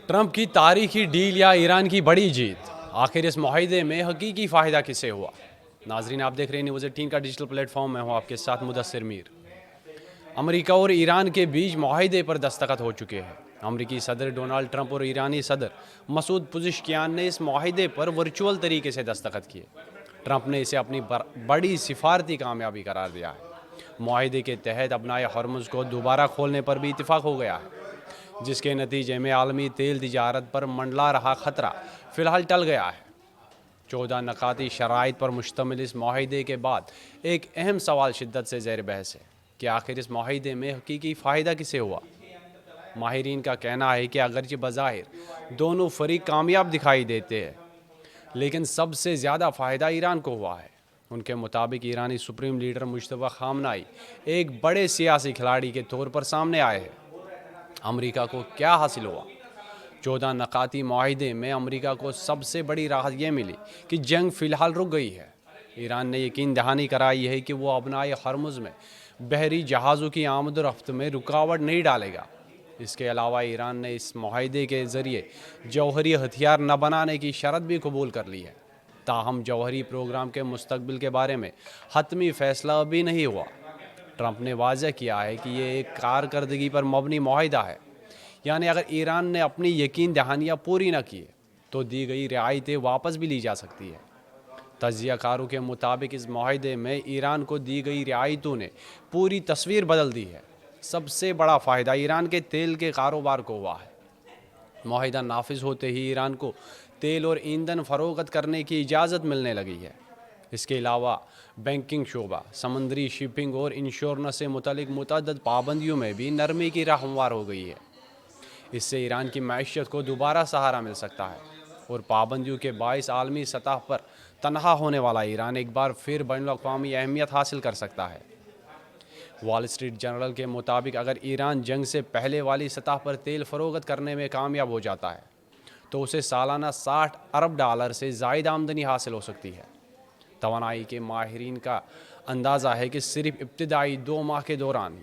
Trump کی تاریخی deal یا ایران کی بڑی جیت، آخر اس معاہدے میں حقیقی فائدہ کسے ہوا؟ ناظرین، آپ دیکھ رہے ہیں نیوز 18 کا ڈیجیٹل پلیٹ فارم، میں ہوں آپ کے ساتھ مدثر میر۔ امریکہ اور ایران کے بیچ معاہدے پر دستخط ہو چکے ہیں۔ امریکی صدر ڈونالڈ ٹرمپ اور ایرانی صدر مسعود پزشکیان نے اس معاہدے پر ورچوئل طریقے سے دستخط کیے۔ ٹرمپ نے اسے اپنی بڑی سفارتی کامیابی قرار دیا ہے۔ معاہدے کے تحت ابنائے ہرمز کو دوبارہ کھولنے پر بھی اتفاق ہو گیا ہے، جس کے نتیجے میں عالمی تیل تجارت پر منڈلا رہا خطرہ فی الحال ٹل گیا ہے۔ 14 نکاتی شرائط پر مشتمل اس معاہدے کے بعد ایک اہم سوال شدت سے زیر بحث ہے کہ آخر اس معاہدے میں حقیقی فائدہ کسے ہوا؟ ماہرین کا کہنا ہے کہ اگرچہ بظاہر دونوں فریق کامیاب دکھائی دیتے ہیں، لیکن سب سے زیادہ فائدہ ایران کو ہوا ہے۔ ان کے مطابق ایرانی سپریم لیڈر مجتبیٰ خامنائی ایک بڑے سیاسی کھلاڑی کے طور پر سامنے آئے ہیں۔ امریکہ کو کیا حاصل ہوا؟ 14 نکاتی معاہدے میں امریکہ کو سب سے بڑی راحت یہ ملی کہ جنگ فی الحال رک گئی ہے۔ ایران نے یقین دہانی کرائی ہے کہ وہ ابنائے ہرمز میں بحری جہازوں کی آمد و رفت میں رکاوٹ نہیں ڈالے گا۔ اس کے علاوہ ایران نے اس معاہدے کے ذریعے جوہری ہتھیار نہ بنانے کی شرط بھی قبول کر لی ہے۔ تاہم جوہری پروگرام کے مستقبل کے بارے میں حتمی فیصلہ ابھی نہیں ہوا۔ ٹرمپ نے واضح کیا ہے کہ یہ ایک کارکردگی پر مبنی معاہدہ ہے، یعنی اگر ایران نے اپنی یقین دہانیاں پوری نہ کیے تو دی گئی رعایتیں واپس بھی لی جا سکتی ہے۔ تجزیہ کاروں کے مطابق اس معاہدے میں ایران کو دی گئی رعایتوں نے پوری تصویر بدل دی ہے۔ سب سے بڑا فائدہ ایران کے تیل کے کاروبار کو ہوا ہے۔ معاہدہ نافذ ہوتے ہی ایران کو تیل اور ایندھن فروخت کرنے کی اجازت ملنے لگی ہے۔ اس کے علاوہ بینکنگ شعبہ، سمندری شپنگ اور انشورنس سے متعلق متعدد پابندیوں میں بھی نرمی کی راہ ہموار ہو گئی ہے۔ اس سے ایران کی معیشت کو دوبارہ سہارا مل سکتا ہے اور پابندیوں کے باعث عالمی سطح پر تنہا ہونے والا ایران ایک بار پھر بین الاقوامی اہمیت حاصل کر سکتا ہے۔ وال اسٹریٹ جرنل کے مطابق اگر ایران جنگ سے پہلے والی سطح پر تیل فروخت کرنے میں کامیاب ہو جاتا ہے تو اسے سالانہ $60 ارب سے زائد آمدنی حاصل ہو سکتی ہے۔ توانائی کے ماہرین کا اندازہ ہے کہ صرف ابتدائی 2 ماہ کے دوران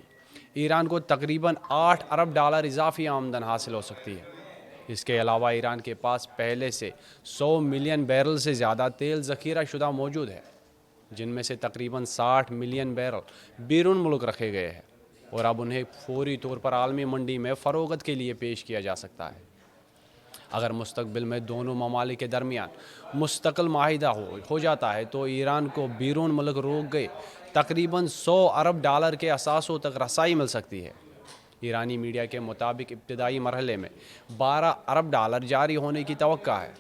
ایران کو تقریباً $8 ارب اضافی آمدن حاصل ہو سکتی ہے۔ اس کے علاوہ ایران کے پاس پہلے سے 100 ملین بیرل سے زیادہ تیل ذخیرہ شدہ موجود ہے، جن میں سے تقریباً 60 ملین بیرل بیرون ملک رکھے گئے ہیں اور اب انہیں فوری طور پر عالمی منڈی میں فروخت کے لیے پیش کیا جا سکتا ہے۔ اگر مستقبل میں دونوں ممالک کے درمیان مستقل معاہدہ ہو جاتا ہے تو ایران کو بیرون ملک روک گئے تقریباً $100 ارب کے اثاثوں تک رسائی مل سکتی ہے۔ ایرانی میڈیا کے مطابق ابتدائی مرحلے میں $12 ارب جاری ہونے کی توقع ہے۔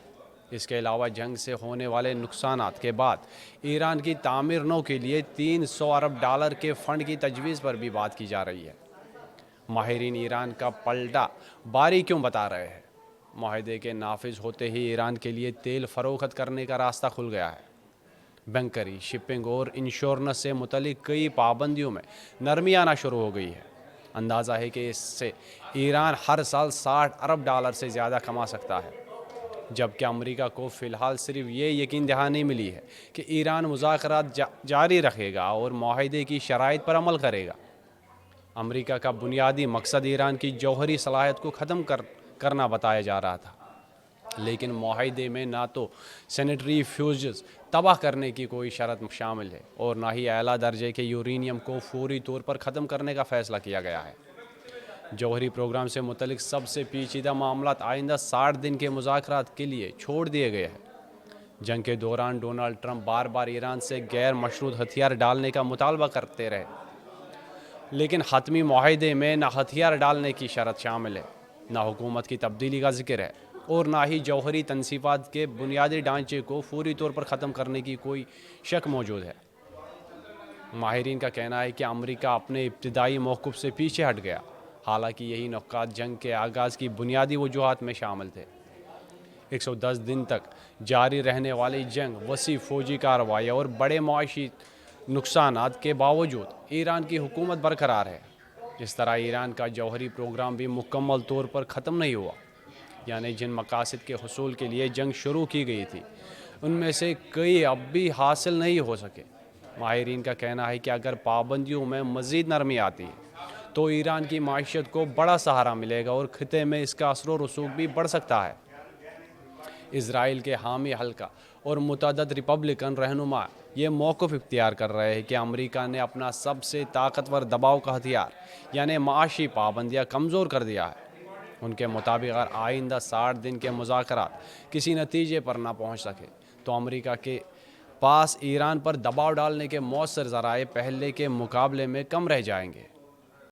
اس کے علاوہ جنگ سے ہونے والے نقصانات کے بعد ایران کی تعمیر نو کے لیے $300 ارب کے فنڈ کی تجویز پر بھی بات کی جا رہی ہے۔ ماہرین ایران کا پلٹا باری کیوں بتا رہے ہیں؟ معاہدے کے نافذ ہوتے ہی ایران کے لیے تیل فروخت کرنے کا راستہ کھل گیا ہے۔ بینکری، شپنگ اور انشورنس سے متعلق کئی پابندیوں میں نرمی آنا شروع ہو گئی ہے۔ اندازہ ہے کہ اس سے ایران ہر سال $60 ارب سے زیادہ کما سکتا ہے، جبکہ امریکہ کو فی الحال صرف یہ یقین دہانی ملی ہے کہ ایران مذاکرات جاری رکھے گا اور معاہدے کی شرائط پر عمل کرے گا۔ امریکہ کا بنیادی مقصد ایران کی جوہری صلاحیت کو ختم کرنا بتایا جا رہا تھا، لیکن معاہدے میں نہ تو سینیٹری فیوزز تباہ کرنے کی کوئی شرط شامل ہے اور نہ ہی اعلیٰ درجے کے یورینیم کو فوری طور پر ختم کرنے کا فیصلہ کیا گیا ہے۔ جوہری پروگرام سے متعلق سب سے پیچیدہ معاملات آئندہ 60 دن کے مذاکرات کے لیے چھوڑ دیے گئے ہیں۔ جنگ کے دوران ڈونالڈ ٹرمپ بار بار ایران سے غیر مشروط ہتھیار ڈالنے کا مطالبہ کرتے رہے، لیکن حتمی معاہدے میں نہ ہتھیار ڈالنے کی شرط شامل ہے، نہ حکومت کی تبدیلی کا ذکر ہے اور نہ ہی جوہری تنصیبات کے بنیادی ڈھانچے کو فوری طور پر ختم کرنے کی کوئی شک موجود ہے۔ ماہرین کا کہنا ہے کہ امریکہ اپنے ابتدائی موقف سے پیچھے ہٹ گیا، حالانکہ یہی نکات جنگ کے آغاز کی بنیادی وجوہات میں شامل تھے۔ 110 دن تک جاری رہنے والی جنگ، وسیع فوجی کارروائیاں اور بڑے معاشی نقصانات کے باوجود ایران کی حکومت برقرار ہے۔ اس طرح ایران کا جوہری پروگرام بھی مکمل طور پر ختم نہیں ہوا، یعنی جن مقاصد کے حصول کے لیے جنگ شروع کی گئی تھی ان میں سے کئی اب بھی حاصل نہیں ہو سکے۔ ماہرین کا کہنا ہے کہ اگر پابندیوں میں مزید نرمی آتی ہے تو ایران کی معیشت کو بڑا سہارا ملے گا اور خطے میں اس کا اثر و رسوخ بھی بڑھ سکتا ہے۔ اسرائیل کے حامی حلقہ اور متعدد ریپبلکن رہنما یہ موقف اختیار کر رہے ہیں کہ امریکہ نے اپنا سب سے طاقتور دباؤ کا ہتھیار یعنی معاشی پابندیاں کمزور کر دیا ہے۔ ان کے مطابق اگر آئندہ 60 دن کے مذاکرات کسی نتیجے پر نہ پہنچ سکے تو امریکہ کے پاس ایران پر دباؤ ڈالنے کے مؤثر ذرائع پہلے کے مقابلے میں کم رہ جائیں گے۔